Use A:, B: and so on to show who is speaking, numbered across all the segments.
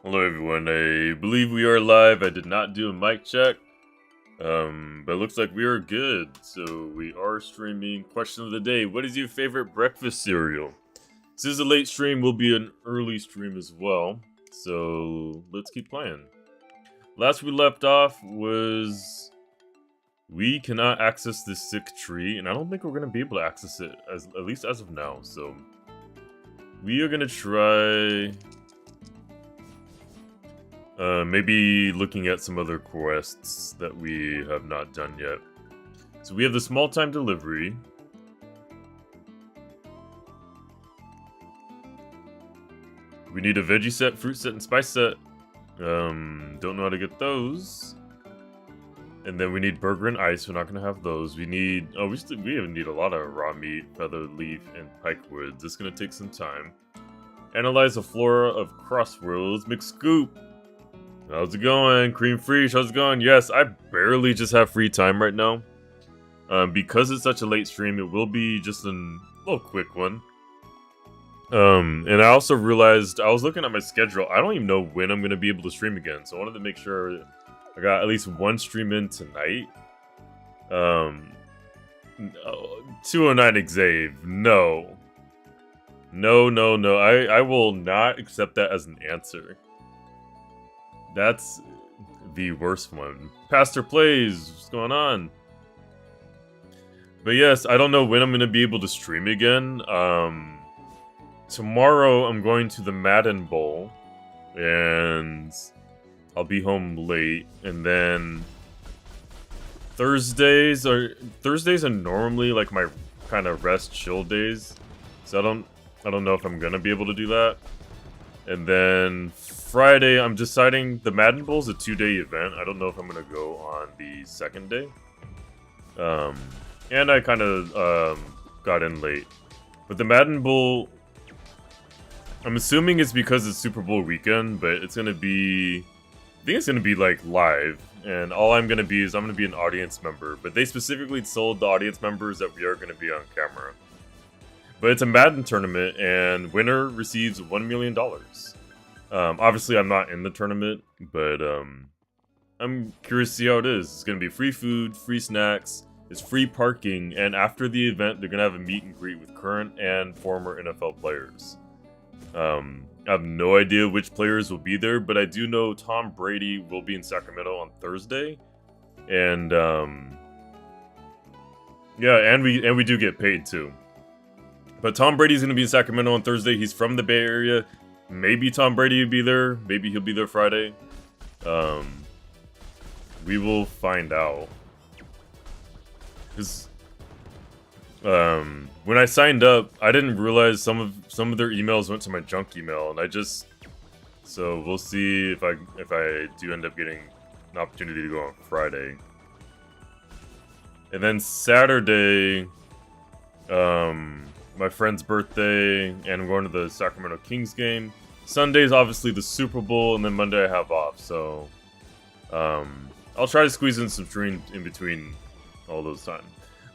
A: Hello everyone, I believe we are live. I did not do a mic check, but it looks like we are good. So we are streaming question of the day. What is your favorite breakfast cereal? This is a late stream, will be an early stream as well. So let's keep playing. Last we left off was we cannot access this sick tree, and I don't think we're going to be able to access it, at least as of now. So we are going to try... maybe looking at some other quests that we have not done yet. So we have the small time delivery. We need a veggie set, fruit set, and spice set. Don't know how to get those. And then we need burger and ice. We're not gonna have those. We need we even need a lot of raw meat, feather leaf, and pike wood. This is gonna take some time. Analyze the flora of Crossroads. McScoop. How's it going? Cream Fresh, how's it going? Yes, I barely just have free time right now. Because it's such a late stream, it will be just a little quick one. And I also realized, I was looking at my schedule, I don't even know when I'm going to be able to stream again. So I wanted to make sure I got at least one stream in tonight. 209 Xave, no. No. I will not accept that as an answer. That's the worst one. Pastor Plays, what's going on? But yes, I don't know when I'm going to be able to stream again. Tomorrow I'm going to the Madden Bowl, and I'll be home late. And then Thursdays are normally like my kind of rest chill days. So I don't know if I'm going to be able to do that. And then Friday, I'm deciding the Madden Bowl is a 2-day event. I don't know if I'm going to go on the second day. And I kind of got in late. But the Madden Bowl, I'm assuming it's because it's Super Bowl weekend, but it's going to be, I think it's going to be like live. And all I'm going to be is I'm going to be an audience member. But they specifically told the audience members that we are going to be on camera. But it's a Madden tournament, and winner receives $1 million. Obviously, I'm not in the tournament, but I'm curious to see how it is. It's going to be free food, free snacks, it's free parking, and after the event, they're going to have a meet and greet with current and former NFL players. I have no idea which players will be there, but I do know Tom Brady will be in Sacramento on Thursday, and yeah, and we do get paid too. But Tom Brady's going to be in Sacramento on Thursday. He's from the Bay Area. Maybe Tom Brady will be there. Maybe he'll be there Friday. We will find out. Because when I signed up, I didn't realize some of their emails went to my junk email, and so we'll see if I do end up getting an opportunity to go on Friday. And then Saturday, my friend's birthday, and I'm going to the Sacramento Kings game. Sunday's obviously the Super Bowl, and then Monday I have off, so I'll try to squeeze in some stream in between all those times.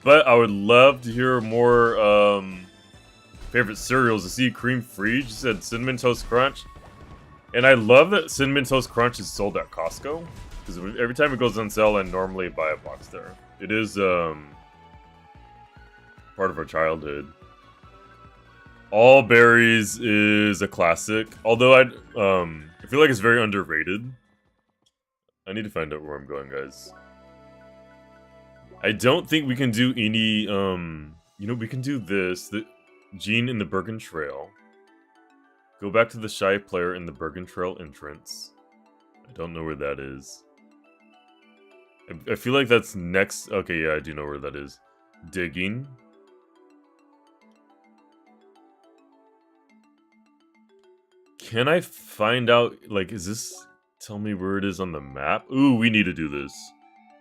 A: But I would love to hear more favorite cereals. I see Cream Fresh said Cinnamon Toast Crunch, and I love that Cinnamon Toast Crunch is sold at Costco, because every time it goes on sale, I normally buy a box there. It is part of our childhood. All Berries is a classic, although I feel like it's very underrated. I need to find out where I'm going, guys. I don't think we can do any, we can do this. The Gene in the Bergen Trail. Go back to the Shy Player in the Bergen Trail entrance. I don't know where that is. I feel like that's next. Okay, yeah, I do know where that is. Digging. Can I find out, like, is this... Tell me where it is on the map? Ooh, we need to do this.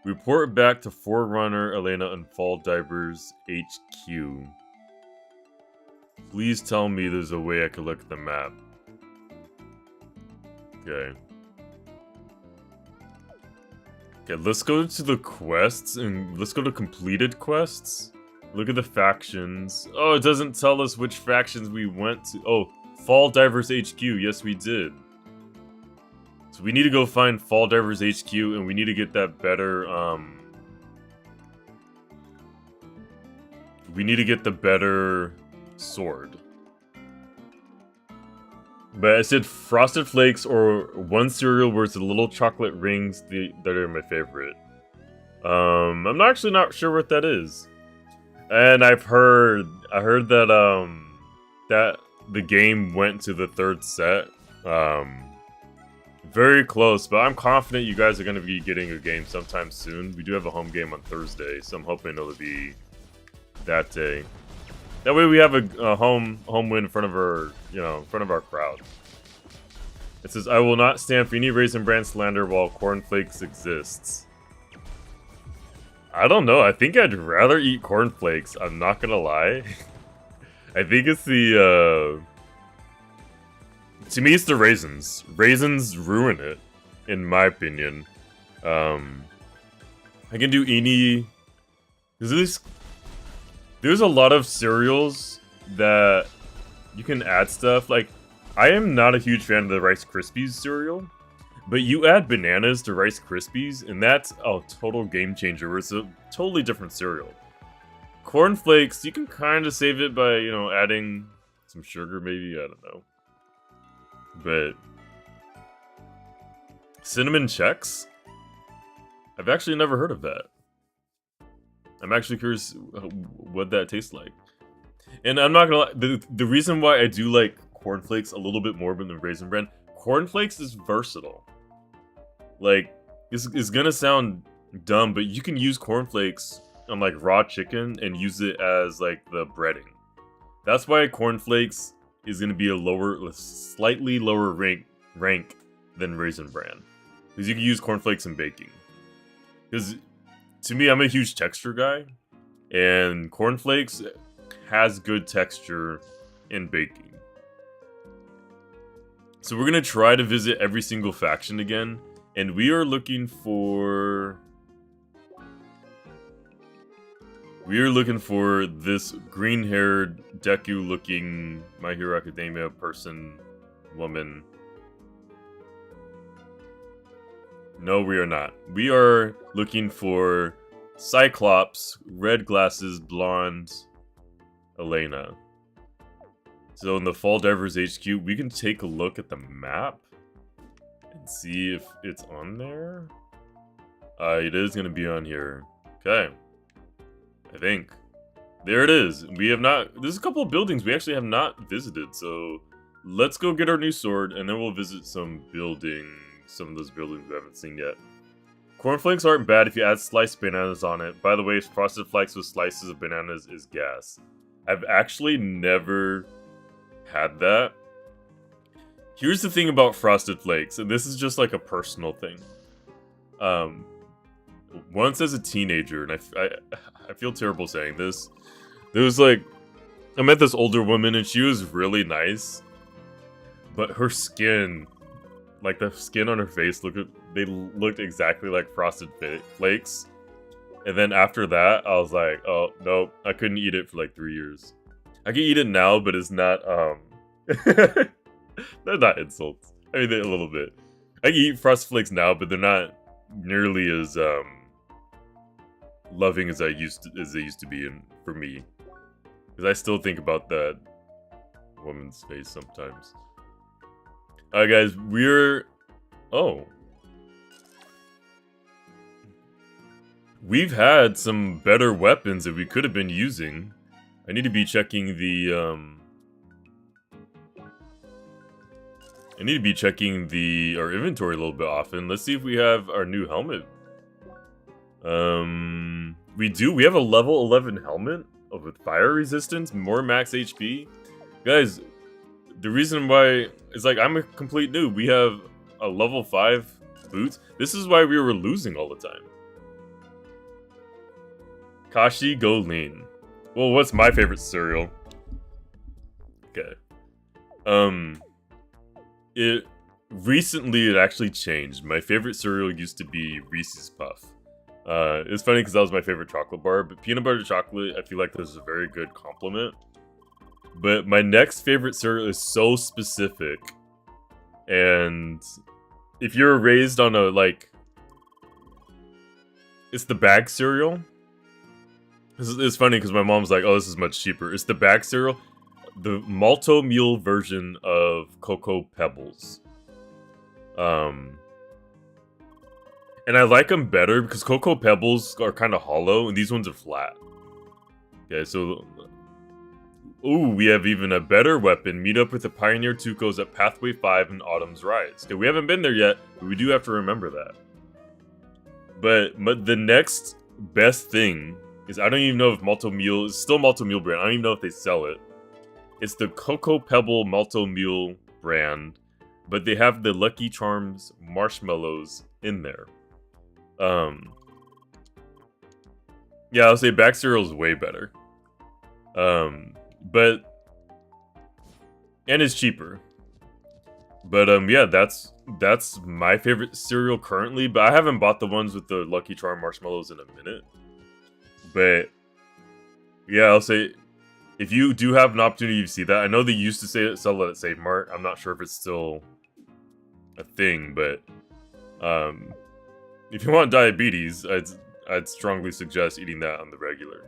A: Report back to Forerunner, Elena, and Fall Divers HQ. Please tell me there's a way I could look at the map. Okay. Okay, let's go to the quests, and let's go to completed quests. Look at the factions. Oh, it doesn't tell us which factions we went to. Oh, Fall Divers HQ. Yes, we did. So we need to go find Fall Divers HQ, and we need to get that better, we need to get the better sword. But I said Frosted Flakes or one cereal where it's the little chocolate rings that are my favorite. I'm actually not sure what that is. And I heard that, that the game went to the 3rd set. Very close, but I'm confident you guys are going to be getting a game sometime soon. We do have a home game on Thursday, so I'm hoping it'll be that day. That way we have a home win in front of our, in front of our crowd. It says, I will not stand for any Raisin Bran slander while cornflakes exists. I don't know. I think I'd rather eat cornflakes. I'm not gonna lie. I think it's the, to me, it's the raisins. Raisins ruin it, in my opinion. I can do any... There's a lot of cereals that you can add stuff. Like, I am not a huge fan of the Rice Krispies cereal, but you add bananas to Rice Krispies, and that's a total game changer. It's a totally different cereal. Cornflakes, you can kind of save it by, adding some sugar, maybe. I don't know. But Cinnamon Chex? I've actually never heard of that. I'm actually curious what that tastes like. And I'm not gonna lie, the reason why I do like cornflakes a little bit more than the Raisin Bran, cornflakes is versatile. Like, it's gonna sound dumb, but you can use cornflakes on like raw chicken and use it as like the breading. That's why cornflakes is gonna be a slightly lower rank than Raisin Bran, because you can use cornflakes in baking. Because to me, I'm a huge texture guy, and cornflakes has good texture in baking. So we're gonna try to visit every single faction again, and we are looking for... this green-haired, Deku-looking My Hero Academia woman. No, we are not. We are looking for Cyclops, red glasses, blonde, Elena. So in the Fall Divers HQ, we can take a look at the map and see if it's on there. It is going to be on here. Okay. I think. There it is. We have not... There's a couple of buildings we actually have not visited, so let's go get our new sword, and then we'll visit some of those buildings we haven't seen yet. Cornflakes aren't bad if you add sliced bananas on it. By the way, Frosted Flakes with slices of bananas is gas. I've actually never had that. Here's the thing about Frosted Flakes, and this is just like a personal thing. Once as a teenager, and I feel terrible saying this, there was like, I met this older woman and she was really nice, but her skin, like the skin on her face, they looked exactly like Frosted Flakes. And then after that, I was like, oh, nope, I couldn't eat it for like 3 years. I can eat it now, but it's not, they're not insults. I mean, a little bit. I can eat Frosted Flakes now, but they're not nearly as, loving as they used to be for me. Because I still think about that woman's face sometimes. Alright guys, we've had some better weapons that we could have been using. I need to be checking our inventory a little bit often. Let's see if we have our new helmet. We do. We have a level 11 helmet with fire resistance, more max HP. Guys, the reason why is like I'm a complete noob. We have a level 5 boots. This is why we were losing all the time. Kashi, go lean. Well, what's my favorite cereal? Okay. Recently it actually changed. My favorite cereal used to be Reese's Puff. It's funny because that was my favorite chocolate bar, but peanut butter chocolate, I feel like this is a very good compliment. But my next favorite cereal is so specific, and if you're raised on a, like, it's the bag cereal. It's funny because my mom's like, oh, this is much cheaper. It's the bag cereal, the malto meal version of Cocoa Pebbles. And I like them better because Cocoa Pebbles are kind of hollow and these ones are flat. Okay, so... Ooh, we have even a better weapon. Meet up with the Pioneer Tucos at Pathway 5 in Autumn's Rise. Okay, we haven't been there yet, but we do have to remember that. But the next best thing is, I don't even know if Malto Meal is still Malto Meal brand. I don't even know if they sell it. It's the Cocoa Pebble Malto Meal brand, but they have the Lucky Charms marshmallows in there. Yeah, I'll say bag cereal is way better. But and it's cheaper. But yeah, that's my favorite cereal currently. But I haven't bought the ones with the Lucky Charm marshmallows in a minute. But yeah, I'll say if you do have an opportunity to see that, I know they used to sell it at Save Mart. I'm not sure if it's still a thing, but if you want diabetes, I'd strongly suggest eating that on the regular.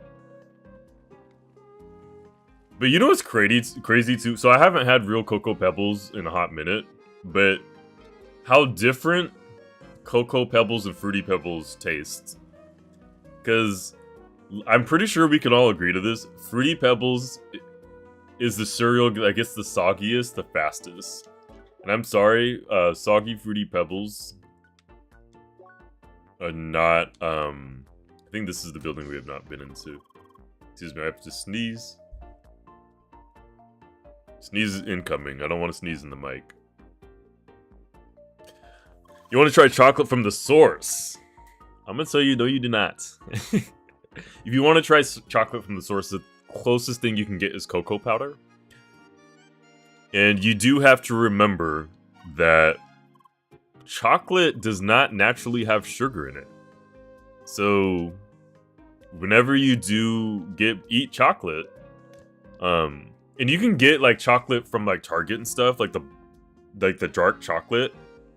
A: But you know what's crazy too? So I haven't had real Cocoa Pebbles in a hot minute, but how different Cocoa Pebbles and Fruity Pebbles taste. Because I'm pretty sure we can all agree to this. Fruity Pebbles is the cereal that gets the soggiest the fastest. And I'm sorry, soggy Fruity Pebbles are not, I think this is the building we have not been into. Excuse me, I have to sneeze. Sneeze is incoming. I don't want to sneeze in the mic. You want to try chocolate from the source? I'm going to tell you, no, you do not. If you want to try chocolate from the source, the closest thing you can get is cocoa powder. And you do have to remember that chocolate does not naturally have sugar in it. So, whenever you do eat chocolate, and you can get like chocolate from like Target and stuff, like the dark chocolate,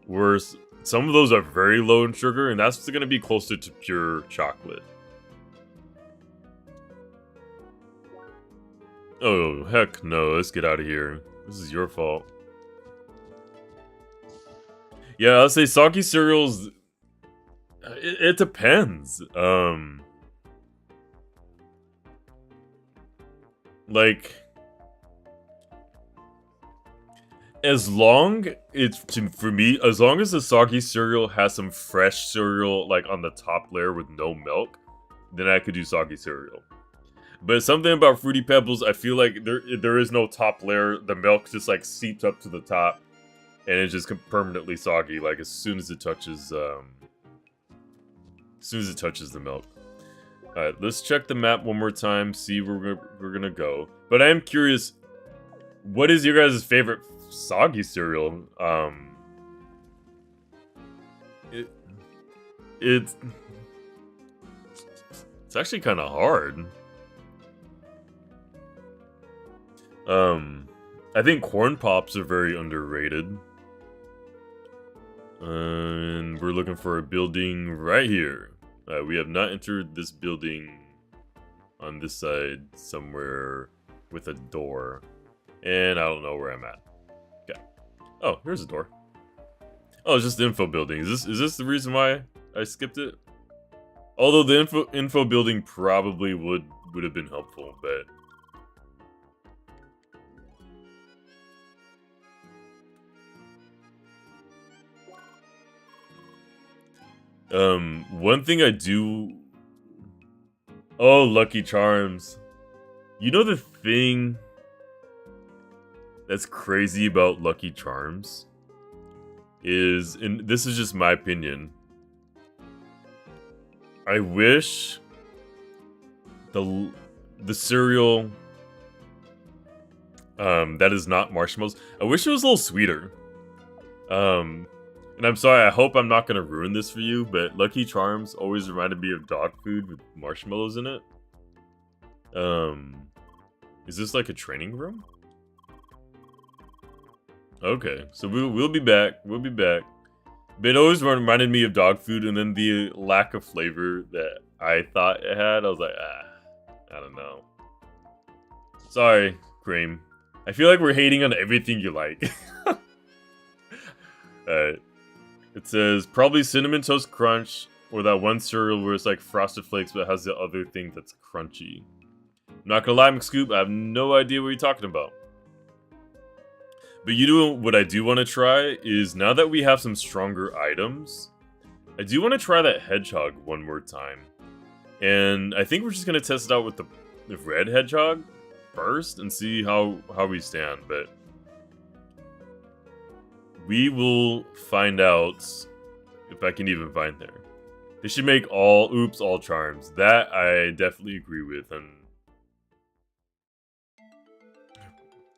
A: where some of those are very low in sugar, and that's going to be closer to pure chocolate. Oh, heck no, let's get out of here. This is your fault. Yeah, I'll say soggy cereals, it depends. Like, as long for me, as long as the soggy cereal has some fresh cereal like on the top layer with no milk, then I could do soggy cereal. But something about Fruity Pebbles, I feel like there is no top layer. The milk just like seeps up to the top, and it's just permanently soggy. Like as soon as it touches, the milk. All right, let's check the map one more time. See where we're gonna go. But I am curious, what is your guys' favorite soggy cereal? It's actually kind of hard. I think corn pops are very underrated. And we're looking for a building right here. We have not entered this building on this side somewhere with a door. And I don't know where I'm at. Okay. Oh, here's a door. Oh, it's just the info building. Is this the reason why I skipped it? Although the info building probably would have been helpful, but one thing I do... Oh, Lucky Charms. You know the thing that's crazy about Lucky Charms is, and this is just my opinion, I wish the cereal that is not marshmallows, I wish it was a little sweeter. And I'm sorry, I hope I'm not going to ruin this for you, but Lucky Charms always reminded me of dog food with marshmallows in it. Is this like a training room? Okay, so we'll be back. We'll be back. But it always reminded me of dog food, and then the lack of flavor that I thought it had, I was like, I don't know. Sorry, Cream. I feel like we're hating on everything you like. Alright. It says, probably Cinnamon Toast Crunch, or that one cereal where it's like Frosted Flakes, but it has the other thing that's crunchy. I'm not gonna lie, McScoop, I have no idea what you're talking about. But you know what I do want to try is, now that we have some stronger items, I do want to try that hedgehog one more time. And I think we're just going to test it out with the red hedgehog first and see how we stand. But we will find out if I can even find there. They should make all charms. That I definitely agree with. And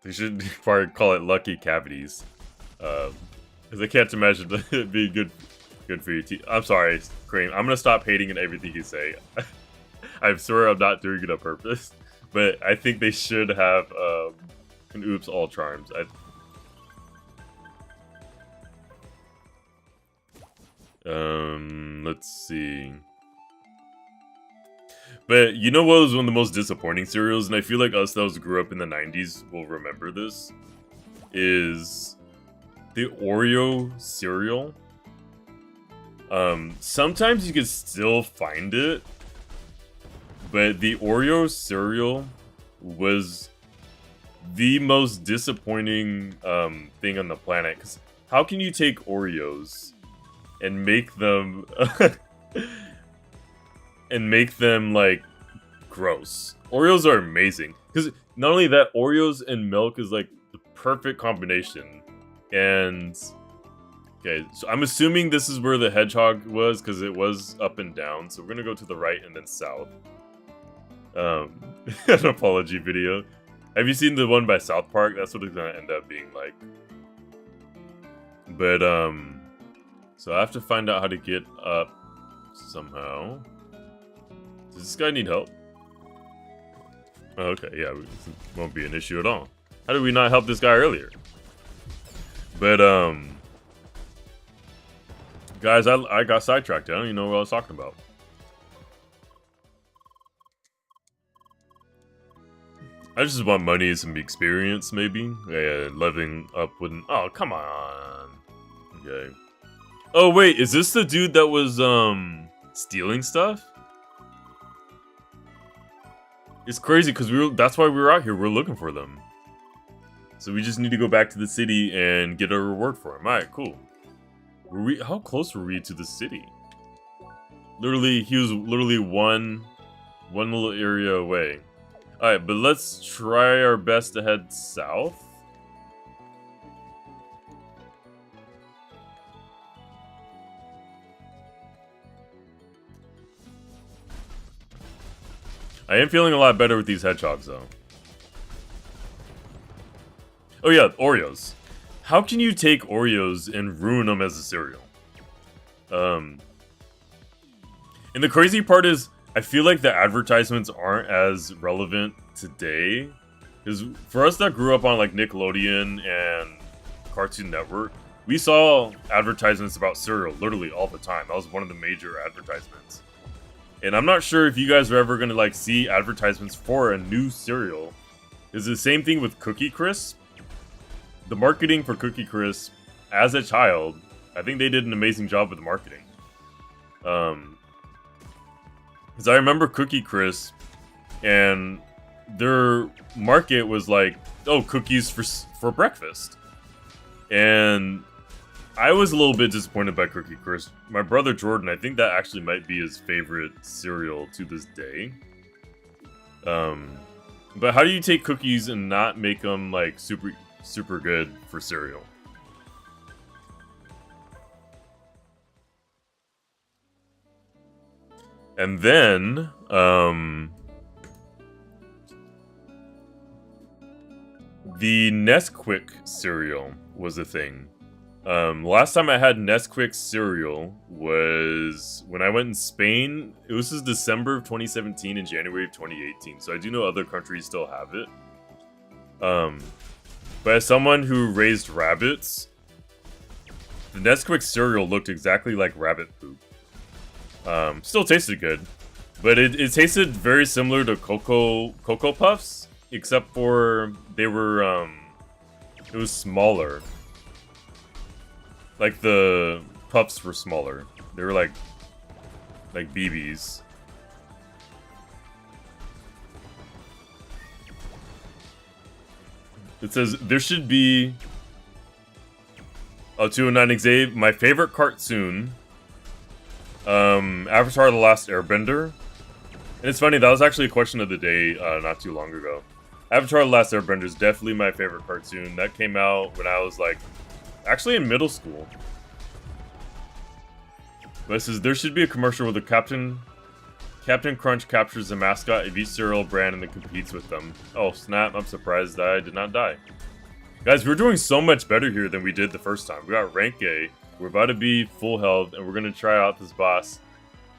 A: they should probably call it Lucky Cavities. Because I can't imagine it being good for your teeth. I'm sorry, Cream. I'm going to stop hating on everything you say. I swear I'm not doing it on purpose. But I think they should have an all charms. Let's see. But you know what was one of the most disappointing cereals, and I feel like us that grew up in the 90s will remember this, is the Oreo cereal. Sometimes you can still find it, but the Oreo cereal was the most disappointing thing on the planet. 'Cause how can you take Oreos and make them like gross? Oreos are amazing because not only that, Oreos and milk is like the perfect combination. And okay, so I'm assuming this is where the hedgehog was because it was up and down. So we're gonna go to the right and then south. An apology video. Have you seen the one by South Park? That's what it's gonna end up being like. But so I have to find out how to get up somehow. Does this guy need help? Oh, okay, yeah, it won't be an issue at all. How did we not help this guy earlier? But guys, I got sidetracked. I don't even know what I was talking about. I just want money and some experience, maybe. Yeah, leveling up wouldn't. Oh, come on. Okay. Oh wait, is this the dude that was stealing stuff? It's crazy because that's why we were out here. We're looking for them. So we just need to go back to the city and get a reward for him. Alright, cool. How close were we to the city? Literally, he was literally one little area away. Alright, but let's try our best to head south. I am feeling a lot better with these hedgehogs, though. Oh yeah, Oreos. How can you take Oreos and ruin them as a cereal? And the crazy part is, I feel like the advertisements aren't as relevant today. Because for us that grew up on like Nickelodeon and Cartoon Network, we saw advertisements about cereal literally all the time. That was one of the major advertisements. And I'm not sure if you guys are ever going to like see advertisements for a new cereal. It's the same thing with Cookie Crisp. The marketing for Cookie Crisp, as a child, I think they did an amazing job with the marketing. Because I remember Cookie Crisp, and their market was like, oh, cookies for breakfast. And I was a little bit disappointed by Cookie Crisp. My brother Jordan, I think that actually might be his favorite cereal to this day. But how do you take cookies and not make them like super good for cereal? And then, the Nesquik cereal was a thing. Last time I had Nesquik cereal was when I went in Spain. It was December of 2017 and January of 2018. So I do know other countries still have it. But as someone who raised rabbits, The Nesquik cereal looked exactly like rabbit poop. Still tasted good, but it tasted very similar to Cocoa Puffs, except for they were it was smaller. Like the puffs were smaller. They were like BBs. It says there should be 209 Xavier, my favorite cartoon. Avatar: The Last Airbender. And it's funny, that was actually a question of the day not too long ago. Avatar: The Last Airbender is definitely my favorite cartoon. That came out when I was like actually in middle school. But it says there should be a commercial where the Captain Crunch captures the mascot of each cereal brand and then competes with them. Oh snap, I'm surprised that I did not die. Guys, we're doing so much better here than we did the first time. We got rank A, we're about to be full health, and we're going to try out this boss.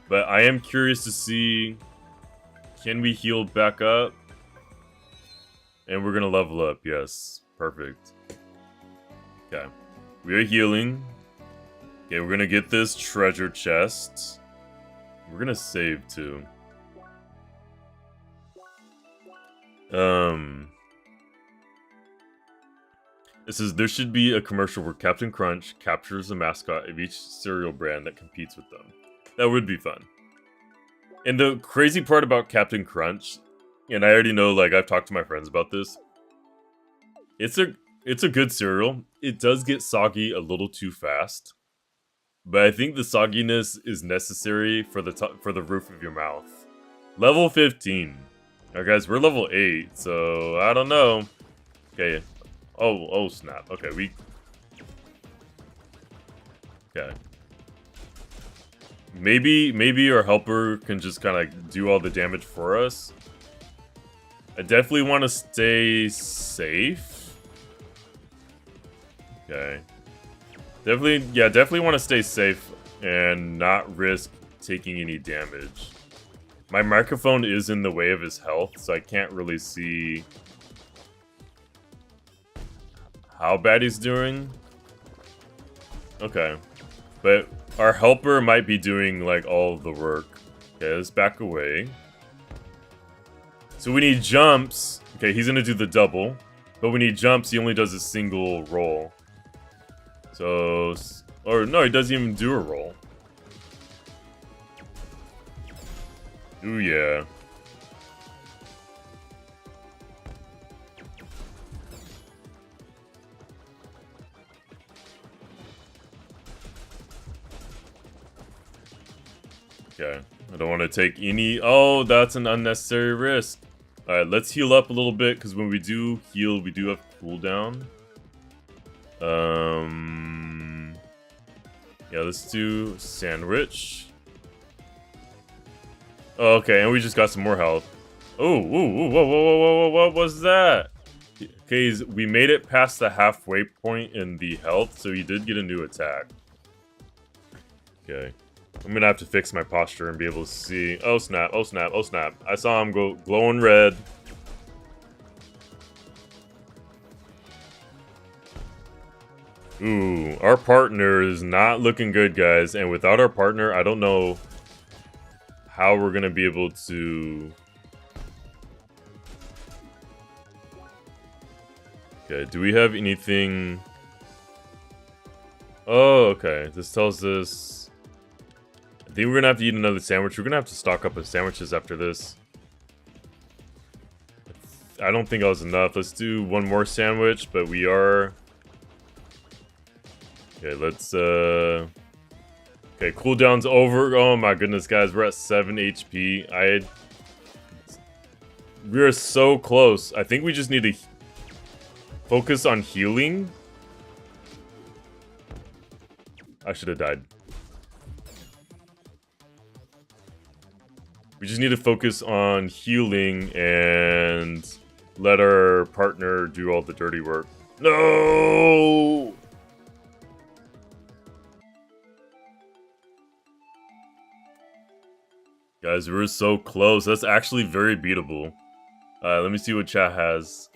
A: But I am curious to see, can we heal back up? And we're going to level up, yes. Perfect. Okay, we are healing. Okay, we're going to get this treasure chest. We're gonna save too. It says there should be a commercial where Captain Crunch captures the mascot of each cereal brand that competes with them. That would be fun. And the crazy part about Captain Crunch, and I already know, like I've talked to my friends about this. It's a good cereal. It does get soggy a little too fast. But I think the sogginess is necessary for the roof of your mouth. Level 15. Alright guys, we're level 8, so I don't know. Okay. Oh snap. Okay, okay. Maybe our helper can just kind of do all the damage for us. I definitely want to stay safe. Okay. Definitely want to stay safe and not risk taking any damage. My microphone is in the way of his health, so I can't really see how bad he's doing. Okay. But our helper might be doing, like, all of the work. Okay, let's back away. So we need jumps. Okay, he's gonna do the double. But we need jumps, he only does a single roll. So, or no, he doesn't even do a roll. Ooh, yeah. Okay, I don't want to take any... Oh, that's an unnecessary risk. Alright, let's heal up a little bit, because when we do heal, we do have cooldown. Yeah, let's do sandwich. Oh, okay, and we just got some more health. Oh, whoa, what was that? Okay, we made it past the halfway point in the health, so he did get a new attack. Okay, I'm gonna have to fix my posture and be able to see. Oh snap, oh snap, oh snap. I saw him go glowing red. Ooh, our partner is not looking good, guys. And without our partner, I don't know how we're going to be able to... Okay, do we have anything... Oh, okay. This tells us... I think we're going to have to eat another sandwich. We're going to have to stock up on sandwiches after this. I don't think that was enough. Let's do one more sandwich, but we are... Okay, let's, okay, cooldown's over. Oh my goodness, guys, we're at 7 HP. We are so close. I think we just need to focus on healing. I should have died. We just need to focus on healing and let our partner do all the dirty work. No! Guys, we're so close. That's actually very beatable. Let me see what chat has.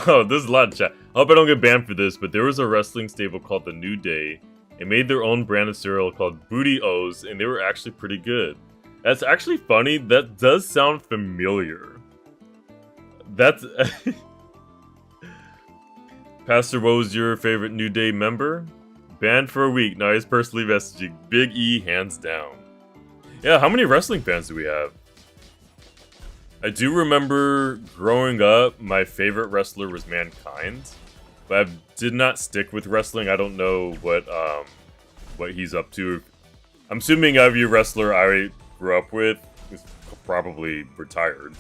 A: Oh, there's a lot of chat. I hope I don't get banned for this, but there was a wrestling stable called The New Day, and made their own brand of cereal called Booty O's, and they were actually pretty good. That's actually funny. That does sound familiar. That's... Pastor, what was your favorite New Day member? Banned for a week. Now he's personally messaging. Big E, hands down. Yeah, how many wrestling fans do we have? I do remember growing up, my favorite wrestler was Mankind, but I did not stick with wrestling. I don't know what he's up to. I'm assuming every wrestler I grew up with is probably retired.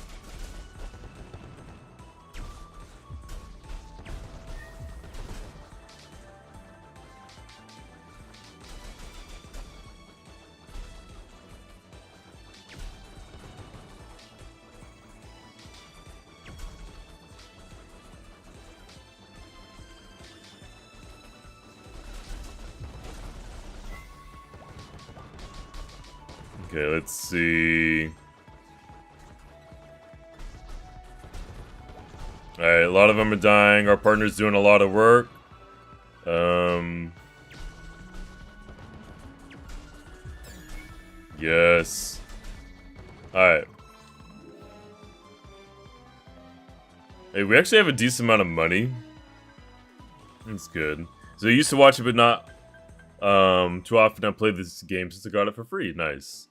A: Okay, let's see. Alright, a lot of them are dying. Our partner's doing a lot of work. Yes. Alright. Hey, we actually have a decent amount of money. That's good. So I used to watch it, but not too often. I played this game since I got it for free. Nice.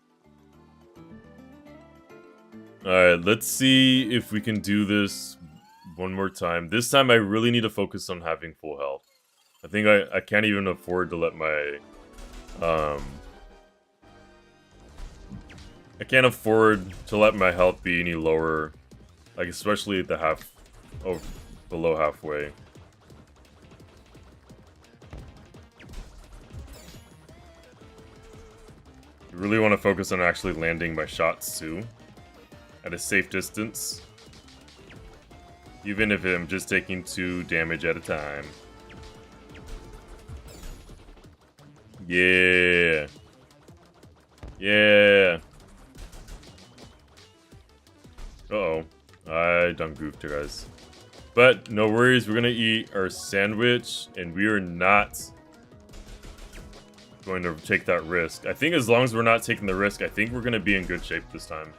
A: Alright, let's see if we can do this one more time. This time I really need to focus on having full health. I think I can't even afford to let my... I can't afford to let my health be any lower. Like, especially at the below halfway. I really want to focus on actually landing my shots too. At a safe distance. Even if I'm just taking 2 damage at a time. Yeah. Yeah. Uh-oh. I done goofed you guys. But no worries, we're gonna eat our sandwich, and we are not going to take that risk. I think as long as we're not taking the risk, I think we're gonna be in good shape this time.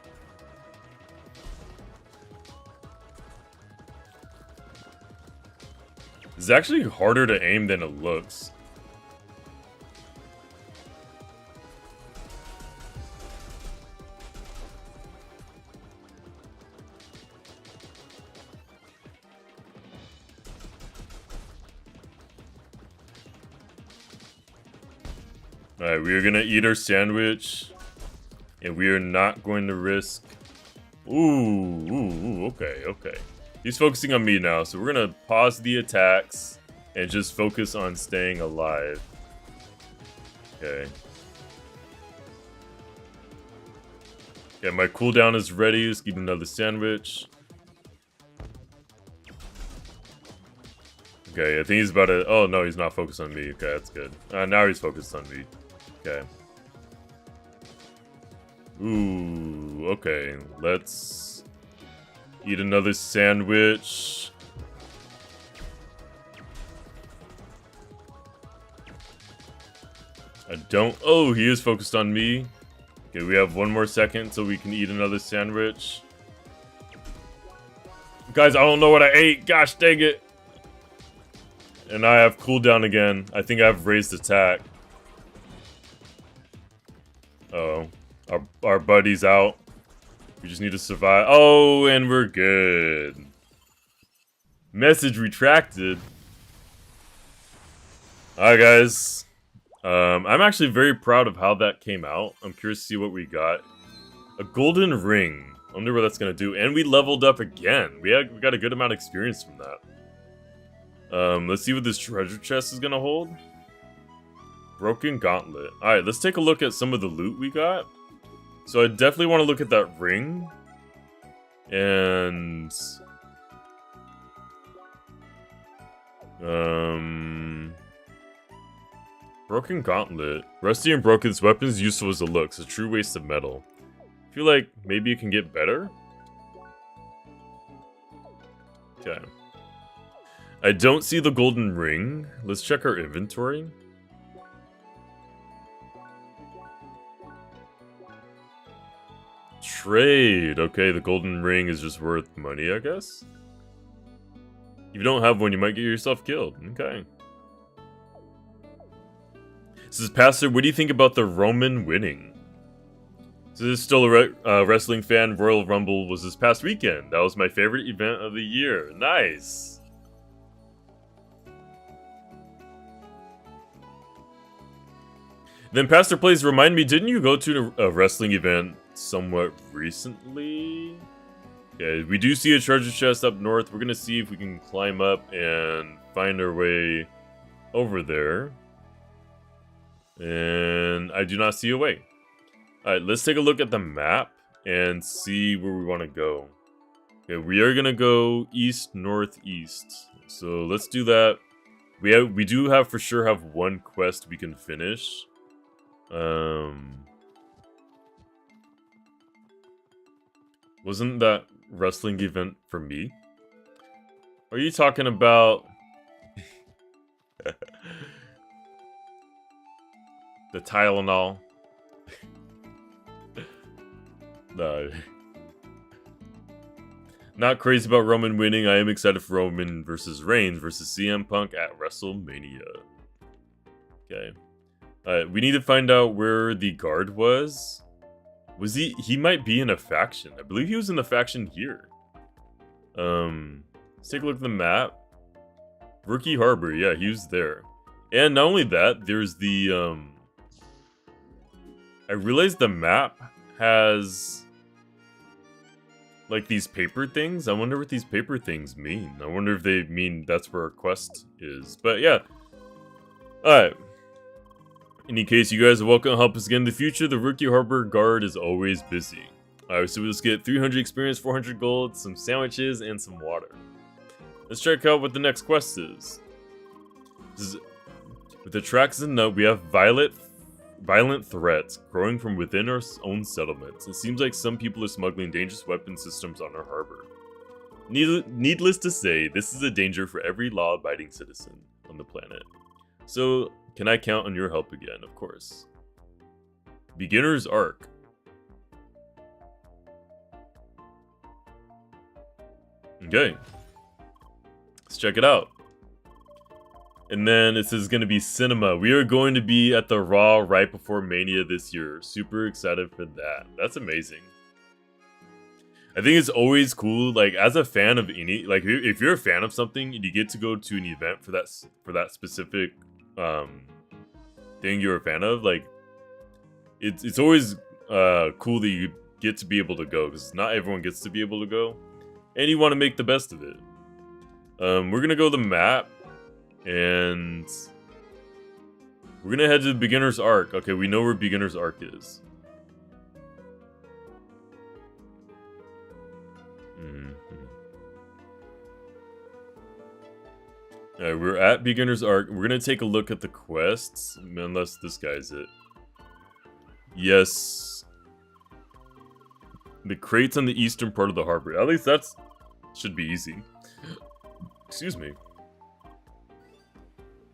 A: It's actually harder to aim than it looks. Alright, we are gonna eat our sandwich. And we are not going to risk... Ooh, okay, okay. He's focusing on me now, so we're gonna pause the attacks and just focus on staying alive. Okay. Yeah, my cooldown is ready. Let's eat another sandwich. Okay, I think he's about to... Oh, no, he's not focused on me. Okay, that's good. Now he's focused on me. Okay. Ooh, okay. Let's eat another sandwich. I don't... Oh, he is focused on me. Okay, we have 1 more second until we can eat another sandwich. Guys, I don't know what I ate. Gosh dang it. And I have cooldown again. I think I have raised attack. Uh-oh. Our buddy's out. We just need to survive. Oh, and we're good. Message retracted. Alright, guys. I'm actually very proud of how that came out. I'm curious to see what we got. A golden ring. I wonder what that's gonna do. And we leveled up again. We got a good amount of experience from that. Let's see what this treasure chest is gonna hold. Broken gauntlet. Alright, let's take a look at some of the loot we got. So I definitely want to look at that ring. And... Broken gauntlet. Rusty and broken, this weapon is useful as it looks. A true waste of metal. I feel like maybe it can get better? Okay. I don't see the golden ring. Let's check our inventory. trade. Okay, the golden ring is just worth money, I guess. If you don't have one, you might get yourself killed. Okay. This is Pastor. What do you think about the Roman winning? So this is still a wrestling fan. Royal Rumble was this past weekend. That was my favorite event of the year. Nice. Then Pastor Plays, remind me, didn't you go to a wrestling event somewhat recently? Yeah, we do see a treasure chest up north. We're going to see if we can climb up and find our way over there. And I do not see a way. Alright, let's take a look at the map and see where we want to go. Okay, we are going to go east, northeast. So let's do that. We do have for sure have one quest we can finish. Wasn't that wrestling event for me? Are you talking about the Tylenol? No. Not crazy about Roman winning. I am excited for Roman versus Reigns versus CM Punk at WrestleMania. Okay. We need to find out where the guard was. Was he might be in a faction. I believe he was in the faction here. Let's take a look at the map. Rookie Harbor, yeah, he was there. And not only that, there's the I realized the map has like these paper things. I wonder what these paper things mean. I wonder if they mean that's where our quest is. But yeah. Alright. In any case, you guys are welcome to help us again in the future. The Rookie Harbor Guard is always busy. Alright, so let's get 300 experience, 400 gold, some sandwiches, and some water. Let's check out what the next quest is. With the tracks and note, we have violent threats growing from within our own settlements. It seems like some people are smuggling dangerous weapon systems on our harbor. Needless to say, this is a danger for every law-abiding citizen on the planet. So, can I count on your help again? Of course. Beginner's Arc. Okay. Let's check it out. And then this is going to be cinema. We are going to be at the Raw right before Mania this year. Super excited for that. That's amazing. I think it's always cool, like, as a fan of any, like, if you're a fan of something and you get to go to an event for that specific thing you're a fan of, like, it's always cool that you get to be able to go, because not everyone gets to be able to go, and you want to make the best of it. We're gonna go to the map, and we're gonna head to the Beginner's Arc. Okay, we know where Beginner's Arc is. Alright, we're at Beginner's Arc. We're gonna take a look at the quests, unless this guy's it. Yes. The crates on the eastern part of the harbor. At least that's should be easy. Excuse me.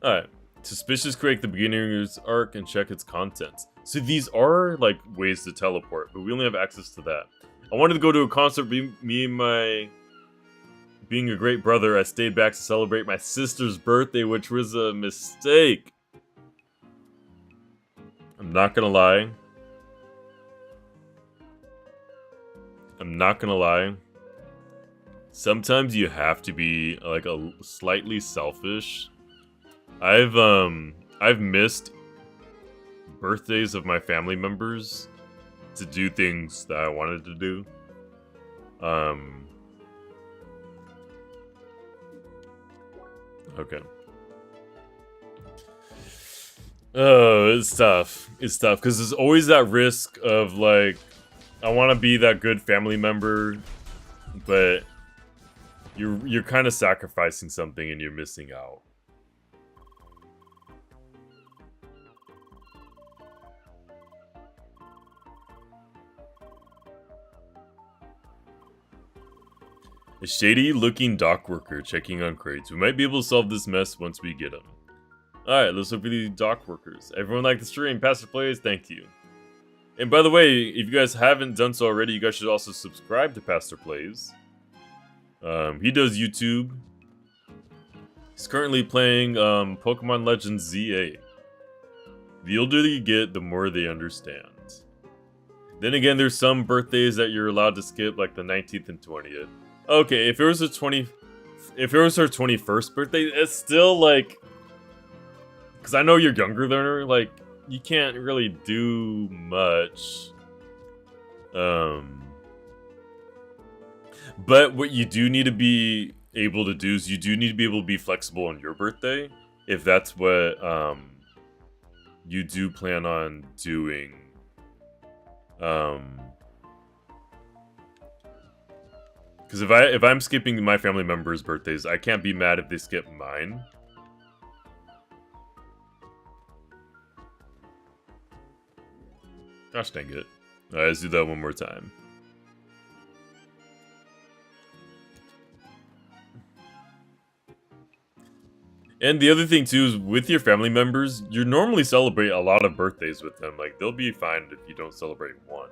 A: Alright. Suspicious crate, the Beginner's Arc, and check its contents. So these are, like, ways to teleport, but we only have access to that. I wanted to go to a concert, me and my... Being a great brother, I stayed back to celebrate my sister's birthday, which was a mistake. I'm not gonna lie. Sometimes you have to be, like, a slightly selfish. I've missed birthdays of my family members to do things that I wanted to do. Okay. Oh, it's tough. It's tough, because there's always that risk of, like, I want to be that good family member, but you're kind of sacrificing something and you're missing out. A shady-looking dock worker checking on crates. We might be able to solve this mess once we get them. Alright, let's look for these dock workers. Everyone like the stream. Pastor Players, thank you. And by the way, if you guys haven't done so already, you guys should also subscribe to Pastor Plays. He does YouTube. He's currently playing Pokemon Legends ZA. The older you get, the more they understand. Then again, there's some birthdays that you're allowed to skip, like the 19th and 20th. Okay, if it was her 21st birthday, it's still like, because I know you're younger than her, like you can't really do much. But what you do need to be able to do is you do need to be able to be flexible on your birthday, if that's what you do plan on doing. Because if I'm skipping my family members' birthdays, I can't be mad if they skip mine. Gosh dang it. Alright, let's do that one more time. And the other thing too is with your family members, you normally celebrate a lot of birthdays with them. Like, they'll be fine if you don't celebrate one.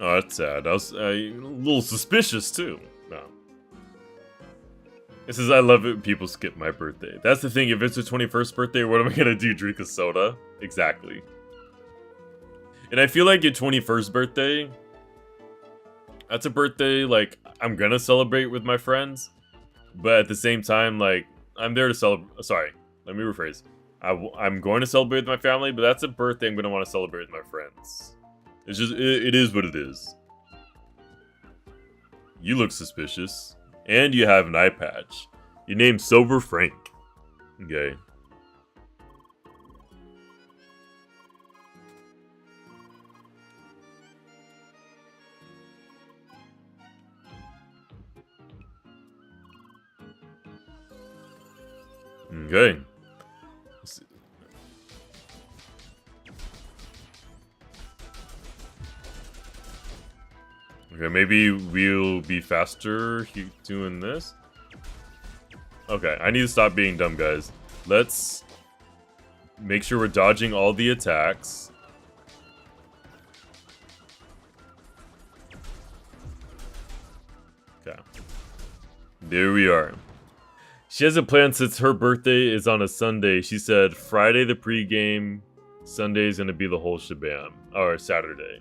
A: Oh, that's sad. I was a little suspicious too. No. It says, I love it when people skip my birthday. That's the thing, if it's her 21st birthday, what am I gonna do? Drink a soda? Exactly. And I feel like your 21st birthday, that's a birthday, like, I'm gonna celebrate with my friends. But at the same time, like, I'm there to celebrate. Sorry, let me rephrase. I'm going to celebrate with my family, but that's a birthday I'm gonna want to celebrate with my friends. It's just, it is what it is. You look suspicious. And you have an eye patch. Your name's Sober Frank. Okay. Okay. Okay, maybe we'll be faster doing this. Okay, I need to stop being dumb, guys. Let's make sure we're dodging all the attacks. Okay. There we are. She has a plan since her birthday is on a Sunday. She said Friday the pregame, Sunday is going to be the whole shabam. Or Saturday.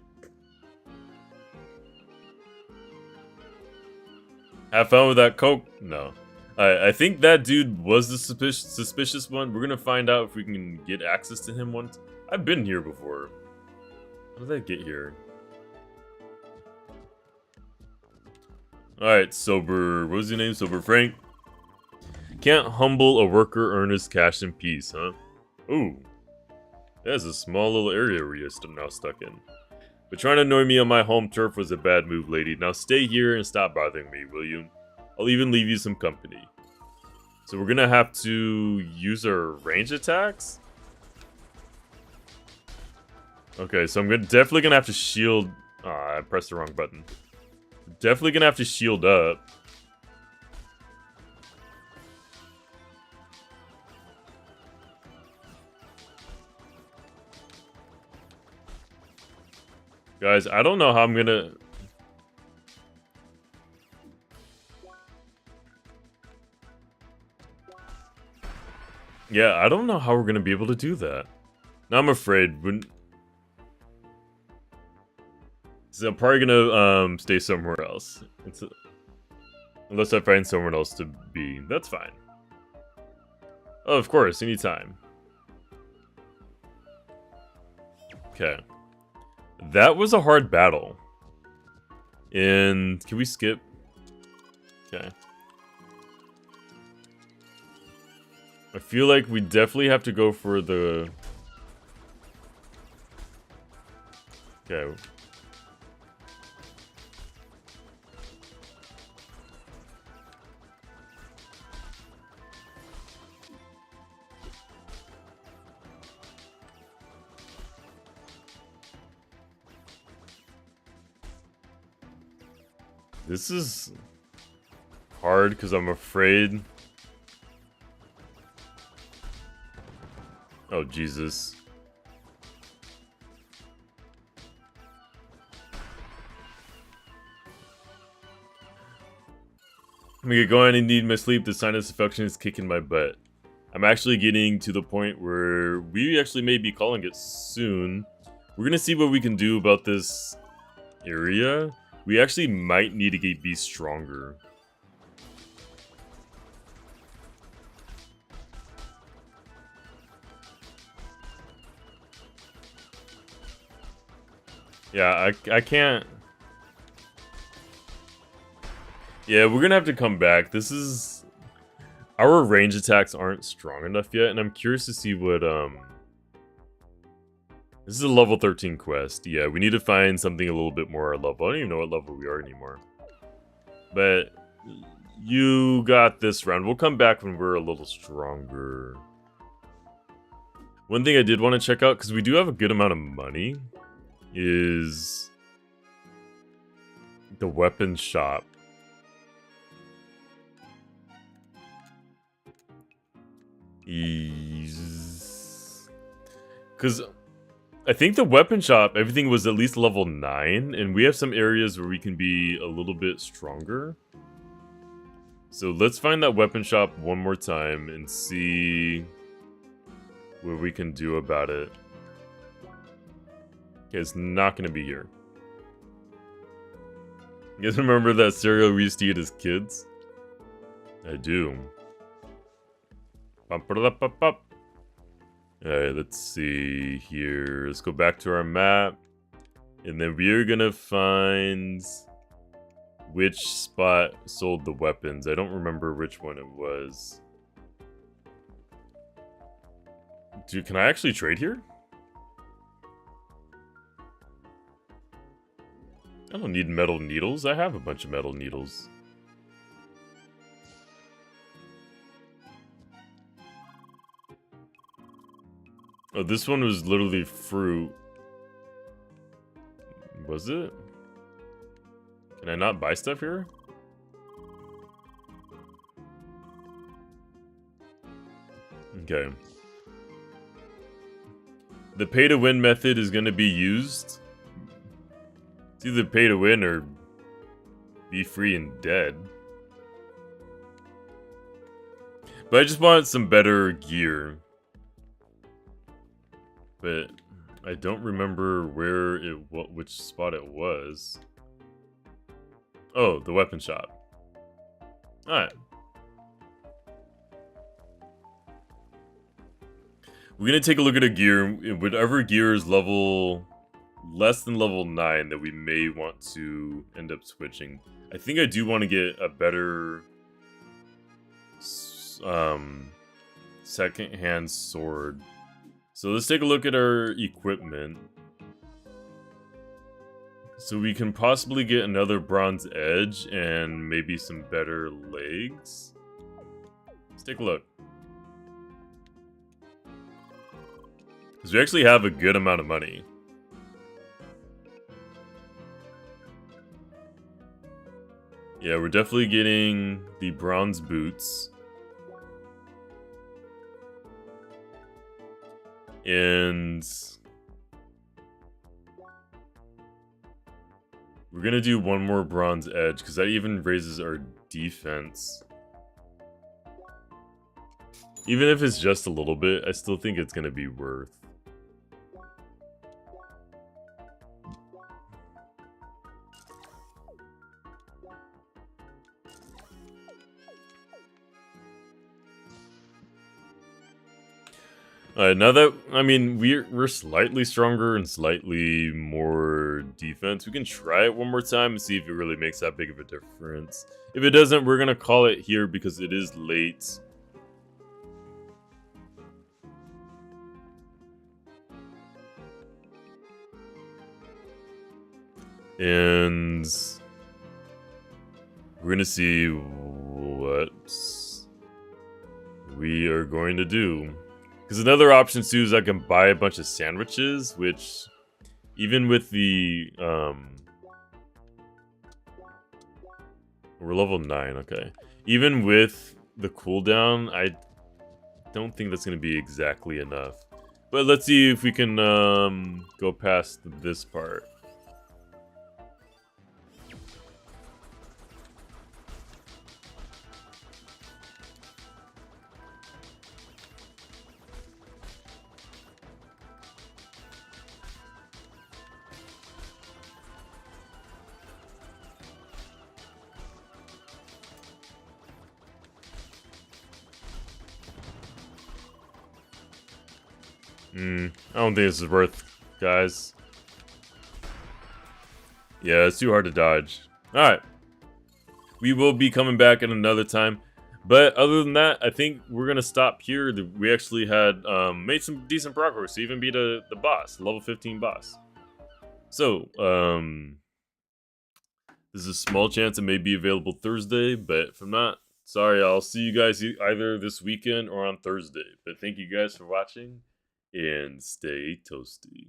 A: Have fun with that Coke? No. I think that dude was the suspicious one. We're gonna find out if we can get access to him once. I've been here before. How did I get here? Alright, Sober... What was your name? Sober Frank? Can't humble a worker earn his cash in peace, huh? Ooh. That's a small little area where you're now stuck in. But trying to annoy me on my home turf was a bad move, lady. Now stay here and stop bothering me, will you? I'll even leave you some company. So we're gonna have to use our range attacks? Okay, so I'm definitely gonna have to shield... I pressed the wrong button. Definitely gonna have to shield up. Guys, I don't know how I'm gonna... Yeah, I don't know how we're gonna be able to do that. Now I'm afraid. So I'm probably gonna stay somewhere else. Unless I find somewhere else to be. That's fine. Oh, of course, anytime. Okay. That was a hard battle. And can we skip? Okay. I feel like we definitely have to go for the... Okay. This is hard because I'm afraid... Oh, Jesus. I'm gonna get going. I need my sleep. The sinus infection is kicking my butt. I'm actually getting to the point where we actually may be calling it soon. We're gonna see what we can do about this area. We actually might need to be stronger. Yeah, I can't. Yeah, we're gonna have to come back. This is... Our range attacks aren't strong enough yet, and I'm curious to see what, This is a level 13 quest. Yeah, we need to find something a little bit more our level. I don't even know what level we are anymore. But you got this round. We'll come back when we're a little stronger. One thing I did want to check out, because we do have a good amount of money, is the weapon shop. Because I think the weapon shop, everything was at least level 9, and we have some areas where we can be a little bit stronger. So let's find that weapon shop one more time and see what we can do about it. Okay, it's not going to be here. You guys remember that cereal we used to eat as kids? I do. Alright, let's see here. Let's go back to our map. And then we're gonna find which spot sold the weapons. I don't remember which one it was. Dude, can I actually trade here? I don't need metal needles. I have a bunch of metal needles. Oh, this one was literally fruit. Was it? Can I not buy stuff here? Okay. The pay-to-win method is going to be used. It's either pay to win or be free and dead. But I just want some better gear. But I don't remember where it, which spot it was. Oh, the weapon shop. Alright. We're gonna take a look at a gear. Whatever gear is level less than level 9 that we may want to end up switching. I think I do want to get a better second-hand sword. So let's take a look at our equipment. So we can possibly get another bronze edge and maybe some better legs. Let's take a look. Because we actually have a good amount of money. Yeah, we're definitely getting the bronze boots. And we're gonna do one more bronze edge, because that even raises our defense. Even if it's just a little bit, I still think it's gonna be worth. Now that, I mean, we're slightly stronger and slightly more defense, we can try it one more time and see if it really makes that big of a difference. If it doesn't, we're gonna call it here because it is late. And we're gonna see what we are going to do. Because another option too is I can buy a bunch of sandwiches, which even with the we're level 9, okay. Even with the cooldown, I don't think that's gonna be exactly enough. But let's see if we can go past this part. I don't think this is worth, guys. Yeah, it's too hard to dodge. Alright. We will be coming back at another time. But other than that, I think we're going to stop here. We actually had made some decent progress to even beat the boss, level 15 boss. So, there's a small chance it may be available Thursday, but if not, sorry, I'll see you guys either this weekend or on Thursday. But thank you guys for watching, and stay toasty.